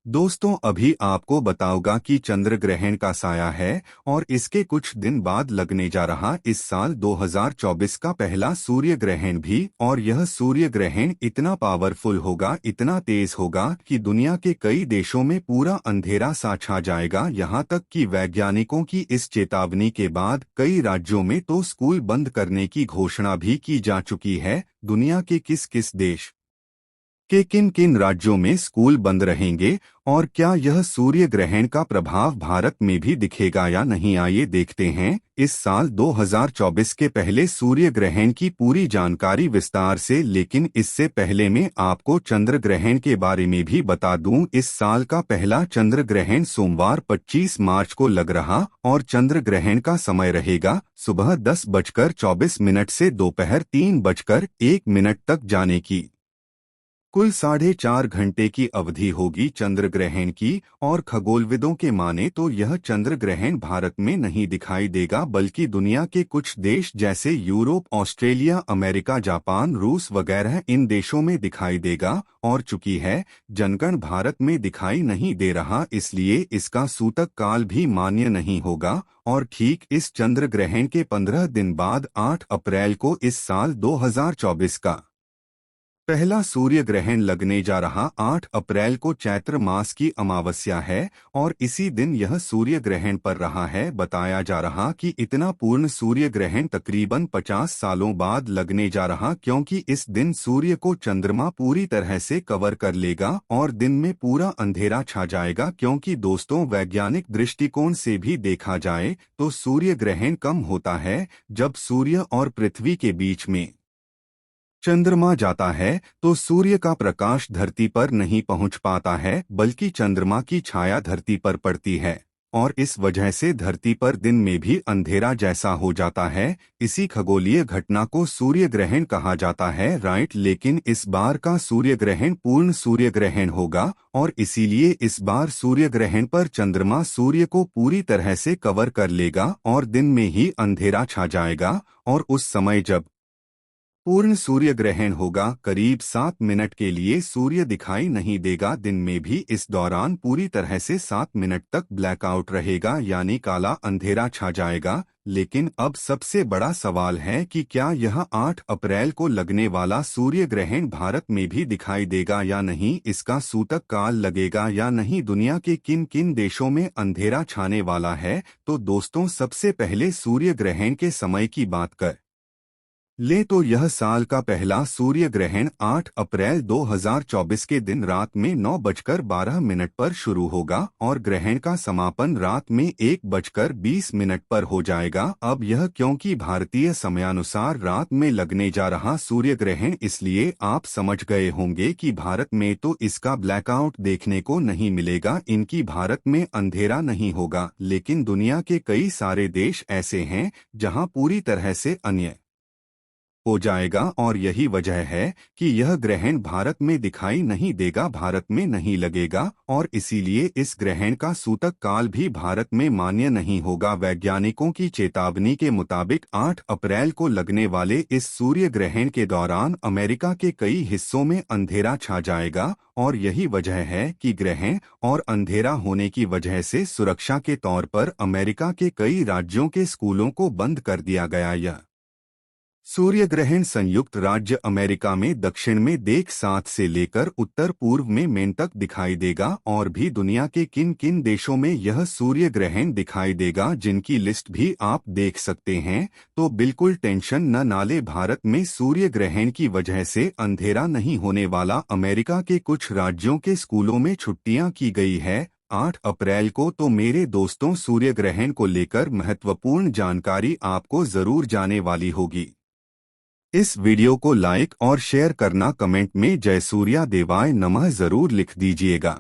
दोस्तों, अभी आपको बताऊंगा कि चंद्र ग्रहण का साया है और इसके कुछ दिन बाद लगने जा रहा इस साल 2024 का पहला सूर्य ग्रहण भी। और यह सूर्य ग्रहण इतना पावरफुल होगा, इतना तेज होगा कि दुनिया के कई देशों में पूरा अंधेरा सा छा जाएगा। यहाँ तक कि वैज्ञानिकों की इस चेतावनी के बाद कई राज्यों में तो स्कूल बंद करने की घोषणा भी की जा चुकी है। दुनिया के किस किस देश के किन किन राज्यों में स्कूल बंद रहेंगे और क्या यह सूर्य ग्रहण का प्रभाव भारत में भी दिखेगा या नहीं, आइए देखते हैं इस साल 2024 के पहले सूर्य ग्रहण की पूरी जानकारी विस्तार से। लेकिन इससे पहले मैं आपको चंद्र ग्रहण के बारे में भी बता दूं। इस साल का पहला चंद्र ग्रहण सोमवार 25 मार्च को लग रहा और चंद्र ग्रहण का समय रहेगा सुबह 10:24 से दोपहर 3:01 तक जाने की। कुल 4.5 घंटे की अवधि होगी चंद्र ग्रहण की। और खगोलविदों के माने तो यह चंद्र ग्रहण भारत में नहीं दिखाई देगा, बल्कि दुनिया के कुछ देश जैसे यूरोप, ऑस्ट्रेलिया, अमेरिका, जापान, रूस वगैरह इन देशों में दिखाई देगा। और चूंकि है जनगण भारत में दिखाई नहीं दे रहा, इसलिए इसका सूतक काल भी मान्य नहीं होगा। और ठीक इस चंद्र ग्रहण के 15 दिन बाद 8 अप्रैल को इस साल 2024 का पहला सूर्य ग्रहण लगने जा रहा। 8 अप्रैल को चैत्र मास की अमावस्या है और इसी दिन यह सूर्य ग्रहण पर रहा है। बताया जा रहा कि इतना पूर्ण सूर्य ग्रहण तकरीबन 50 सालों बाद लगने जा रहा, क्योंकि इस दिन सूर्य को चंद्रमा पूरी तरह से कवर कर लेगा और दिन में पूरा अंधेरा छा जाएगा। क्योंकि दोस्तों, वैज्ञानिक दृष्टिकोण से भी देखा जाए तो सूर्य ग्रहण कम होता है जब सूर्य और पृथ्वी के बीच में चंद्रमा जाता है, तो सूर्य का प्रकाश धरती पर नहीं पहुंच पाता है, बल्कि चंद्रमा की छाया धरती पर पड़ती है और इस वजह से धरती पर दिन में भी अंधेरा जैसा हो जाता है। इसी खगोलीय घटना को सूर्य ग्रहण कहा जाता है, राइट। लेकिन इस बार का सूर्य ग्रहण पूर्ण सूर्य ग्रहण होगा और इसीलिए इस बार सूर्य ग्रहण पर चंद्रमा सूर्य को पूरी तरह से कवर कर लेगा और दिन में ही अंधेरा छा जाएगा। और उस समय जब पूर्ण सूर्य ग्रहण होगा, करीब 7 मिनट के लिए सूर्य दिखाई नहीं देगा। दिन में भी इस दौरान पूरी तरह से 7 मिनट तक ब्लैकआउट रहेगा, यानी काला अंधेरा छा जाएगा। लेकिन अब सबसे बड़ा सवाल है कि क्या यह 8 अप्रैल को लगने वाला सूर्य ग्रहण भारत में भी दिखाई देगा या नहीं, इसका सूतक काल लगेगा या नहीं, दुनिया के किन किन देशों में अंधेरा छाने वाला है। तो दोस्तों, सबसे पहले सूर्य ग्रहण के समय की बात कर ले तो यह साल का पहला सूर्य ग्रहण 8 अप्रैल 2024 के दिन रात में 9:12 पर शुरू होगा और ग्रहण का समापन रात में 1:20 पर हो जाएगा। अब यह क्योंकि भारतीय समयानुसार रात में लगने जा रहा सूर्य ग्रहण, इसलिए आप समझ गए होंगे कि भारत में तो इसका ब्लैकआउट देखने को नहीं मिलेगा, इनकी भारत में अंधेरा नहीं होगा। लेकिन दुनिया के कई सारे देश ऐसे हैं जहां पूरी तरह से अन्य हो जाएगा और यही वजह है कि यह ग्रहण भारत में दिखाई नहीं देगा, भारत में नहीं लगेगा और इसीलिए इस ग्रहण का सूतक काल भी भारत में मान्य नहीं होगा। वैज्ञानिकों की चेतावनी के मुताबिक 8 अप्रैल को लगने वाले इस सूर्य ग्रहण के दौरान अमेरिका के कई हिस्सों में अंधेरा छा जाएगा और यही वजह है कि ग्रहण और अंधेरा होने की वजह से सुरक्षा के तौर पर अमेरिका के कई राज्यों के स्कूलों को बंद कर दिया गया। यह सूर्य ग्रहण संयुक्त राज्य अमेरिका में दक्षिण में देख 7 से लेकर उत्तर पूर्व में मेन तक दिखाई देगा। और भी दुनिया के किन किन देशों में यह सूर्य ग्रहण दिखाई देगा, जिनकी लिस्ट भी आप देख सकते हैं। तो बिल्कुल टेंशन न नाले, भारत में सूर्य ग्रहण की वजह से अंधेरा नहीं होने वाला। अमेरिका के कुछ राज्यों के स्कूलों में छुट्टियां की गई है 8 अप्रैल को। तो मेरे दोस्तों, सूर्य ग्रहण को लेकर महत्वपूर्ण जानकारी आपको जरूर जाने वाली होगी। इस वीडियो को लाइक और शेयर करना, कमेंट में जय सूर्या देवाय नमः जरूर लिख दीजिएगा।